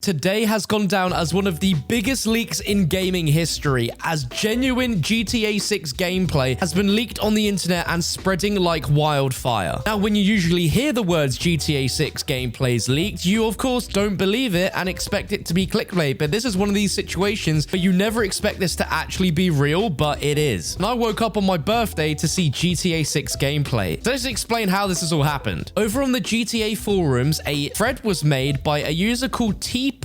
today has gone down as one of the biggest leaks in gaming history, as genuine GTA 6 gameplay has been leaked on the internet and spreading like wildfire. Now, when you usually hear the words GTA 6 gameplay is leaked, you of course don't believe it and expect it to be clickbait, but this is one of these situations where you never expect this to actually be real, but it is. And I woke up on my birthday to see GTA 6 gameplay. So let's explain how this has all happened. Over on the GTA forums, a thread was made by a user called teapotuberhacker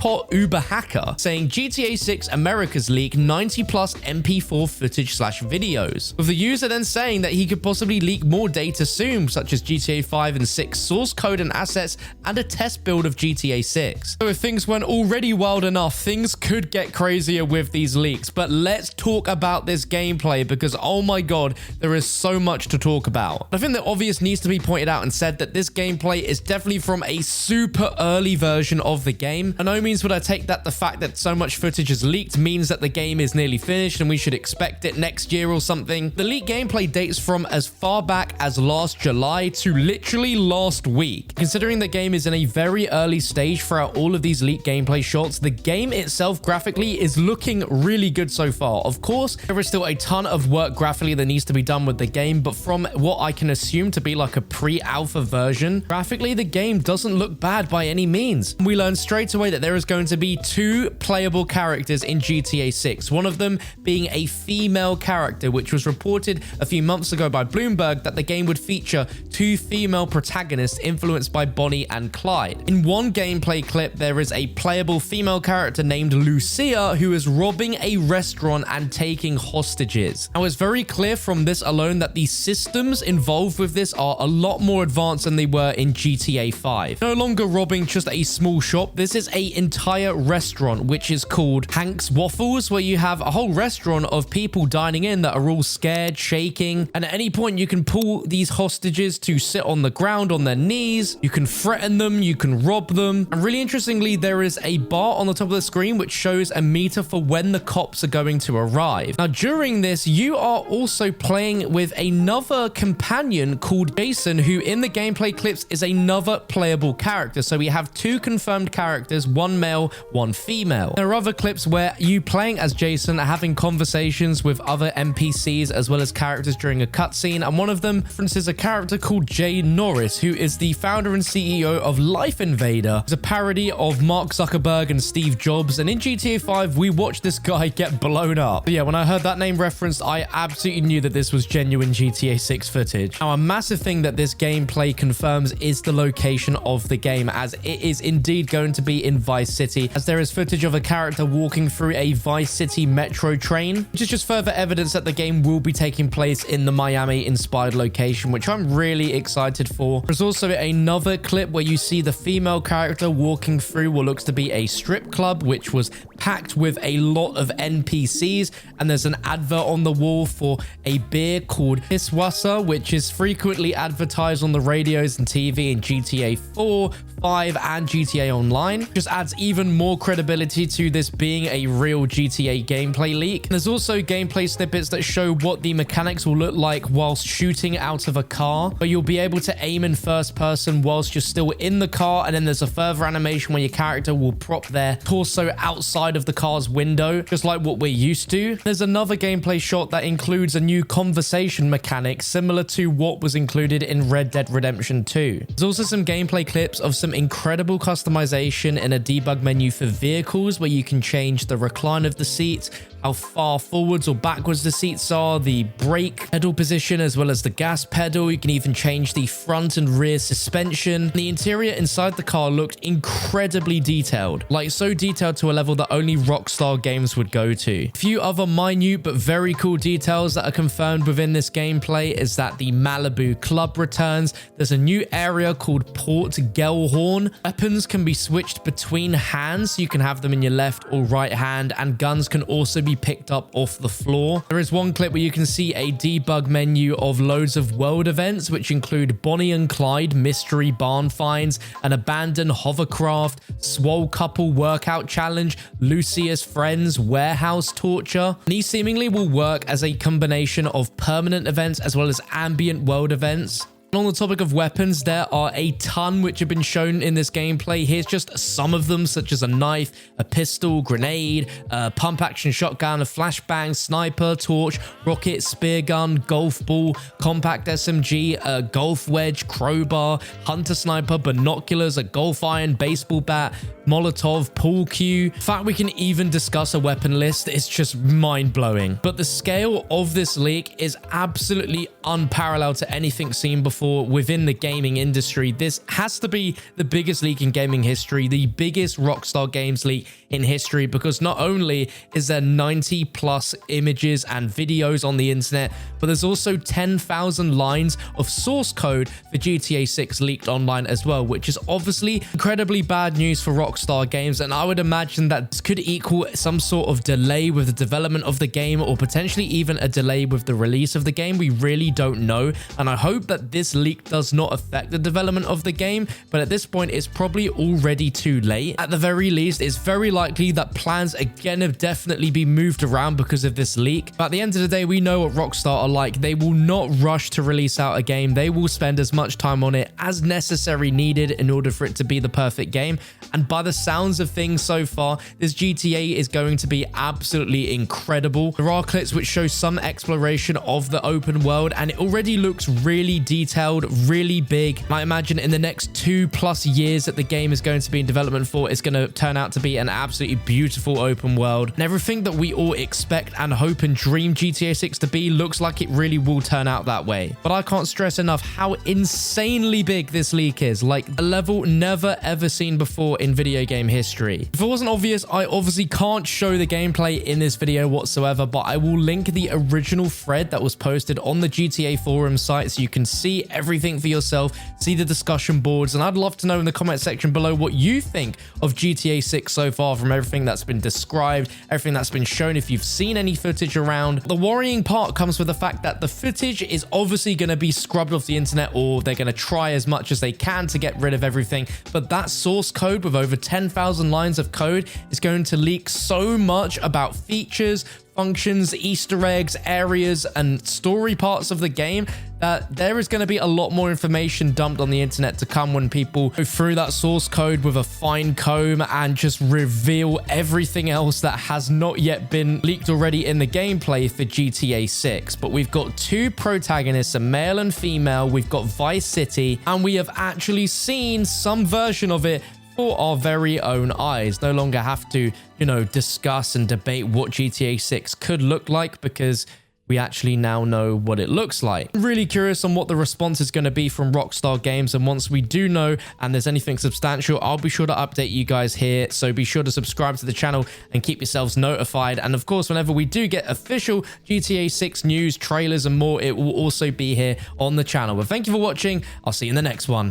saying GTA 6 America's leak 90 plus MP4 footage / videos, with the user then saying that he could possibly leak more data soon, such as GTA 5 and 6 source code and assets and a test build of GTA 6. So if things weren't already wild enough, things could get crazier with these leaks. But let's talk about this gameplay because oh my god, there is so much to talk about. I think the obvious needs to be pointed out and said that this gameplay is definitely from a super early version of the game. By no means would I take that the fact that so much footage is leaked means that the game is nearly finished and we should expect it next year or something. The leaked gameplay dates from as far back as last July to literally last week. Considering the game is in a very early stage throughout all of these leaked gameplay shots, the game itself graphically is looking really good so far. Of course, there is still a ton of work graphically that needs to be done with the game, but from what I can assume to be like a pre-alpha version, graphically the game doesn't look bad by any means. We learned straight away that there is going to be 2 playable characters in GTA 6, one of them being a female character, which was reported a few months ago by Bloomberg that the game would feature 2 female protagonists influenced by Bonnie and Clyde. In one gameplay clip, there is a playable female character named Lucia who is robbing a restaurant and taking hostages. Now, it's very clear from this alone that the systems involved with this are a lot more advanced than they were in GTA 5. No longer robbing just a small shop, this is an entire restaurant which is called Hank's Waffles, where you have a whole restaurant of people dining in that are all scared, shaking, and at any point you can pull these hostages to sit on the ground on their knees, you can threaten them, you can rob them, and really interestingly there is a bar on the top of the screen which shows a meter for when the cops are going to arrive. Now during this you are also playing with another companion called Jason, who in the gameplay clips is another playable character. So we have 2 confirmed characters, 1 male, 1 female. There are other clips where you playing as Jason are having conversations with other NPCs as well as characters during a cutscene, and one of them references a character called Jay Norris, who is the founder and CEO of Life Invader. It's a parody of Mark Zuckerberg and Steve Jobs, and in GTA 5 we watched this guy get blown up. But yeah, when I heard that name referenced, I absolutely knew that this was genuine GTA 6 footage. Now, a massive thing that this gameplay confirms is the location of the game, as it is indeed going to be in Vice City, as there is footage of a character walking through a Vice City metro train, which is just further evidence that the game will be taking place in the Miami-inspired location, which I'm really excited for. There's also another clip where you see the female character walking through what looks to be a strip club, which was packed with a lot of NPCs, and there's an advert on the wall for a beer called Pisswasser, which is frequently advertised on the radios and TV in GTA 4, 5, and GTA Online. Just adds even more credibility to this being a real GTA gameplay leak. And there's also gameplay snippets that show what the mechanics will look like whilst shooting out of a car, but you'll be able to aim in first person whilst you're still in the car, and then there's a further animation where your character will prop their torso outside of the car's window, just like what we're used to. There's another gameplay shot that includes a new conversation mechanic similar to what was included in Red Dead Redemption 2. There's also some gameplay clips of some incredible customization in a debug menu for vehicles, where you can change the recline of the seats, how far forwards or backwards the seats are, the brake pedal position, as well as the gas pedal. You can even change the front and rear suspension. The interior inside the car looked incredibly detailed, like so detailed to a level that only Rockstar games would go to. A few other minute but very cool details that are confirmed within this gameplay is that the Malibu Club returns. There's a new area called Port Gellhorn. Weapons can be switched between hands, so you can have them in your left or right hand, and guns can also be picked up off the floor. There is one clip where you can see a debug menu of loads of world events, which include Bonnie and Clyde mystery barn finds, an abandoned hovercraft, Swole couple workout challenge, Lucia's friends warehouse torture. And these seemingly will work as a combination of permanent events as well as ambient world events. And on the topic of weapons, there are a ton which have been shown in this gameplay. Here's just some of them, such as a knife, a pistol, grenade, a pump action shotgun, a flashbang, sniper, torch, rocket, spear gun, golf ball, compact SMG, a golf wedge, crowbar, hunter sniper, binoculars, a golf iron, baseball bat, Molotov, pool cue. In fact, we can even discuss a weapon list. It's just mind-blowing. But the scale of this leak is absolutely unparalleled to anything seen before within the gaming industry. This has to be the biggest leak in gaming history, the biggest Rockstar Games leak in history, because not only is there 90 plus images and videos on the internet, but there's also 10,000 lines of source code for GTA 6 leaked online as well, which is obviously incredibly bad news for Rockstar Games. And I would imagine that could equal some sort of delay with the development of the game, or potentially even a delay with the release of the game. We really don't know. And I hope that this leak does not affect the development of the game, but at this point, it's probably already too late. At the very least, it's very likely that plans again have definitely been moved around because of this leak. But at the end of the day, we know what Rockstar are like. They will not rush to release out a game. They will spend as much time on it as necessary needed in order for it to be the perfect game. And by the sounds of things so far, this GTA is going to be absolutely incredible. There are clips which show some exploration of the open world, and it already looks really detailed, really big. And I imagine in the next 2+ years that the game is going to be in development for, it's going to turn out to be an absolutely beautiful open world. And everything that we all expect and hope and dream GTA 6 to be looks like it really will turn out that way. But I can't stress enough how insanely big this leak is, like a level never ever seen before in video game history. If it wasn't obvious, I obviously can't show the gameplay in this video whatsoever, but I will link the original thread that was posted on the GTA Forums site so you can see everything for yourself, see the discussion boards, and I'd love to know in the comment section below what you think of GTA 6 so far from everything that's been described, everything that's been shown, if you've seen any footage around. The worrying part comes with the fact that the footage is obviously going to be scrubbed off the internet, or they're going to try as much as they can to get rid of everything, but that source code with over 10,000 lines of code is going to leak so much about features, functions, Easter eggs, areas, and story parts of the game that there is going to be a lot more information dumped on the internet to come when people go through that source code with a fine comb and just reveal everything else that has not yet been leaked already in the gameplay for GTA 6. But we've got two protagonists, a male and female. We've got Vice City, and we have actually seen some version of it for our very own eyes. No longer have to, discuss and debate what GTA 6 could look like, because we actually now know what it looks like. I'm really curious on what the response is going to be from Rockstar Games, and once we do know and there's anything substantial, I'll be sure to update you guys here. So be sure to subscribe to the channel and keep yourselves notified. And of course, whenever we do get official GTA 6 news, trailers, and more, it will also be here on the channel. But thank you for watching. I'll see you in the next one.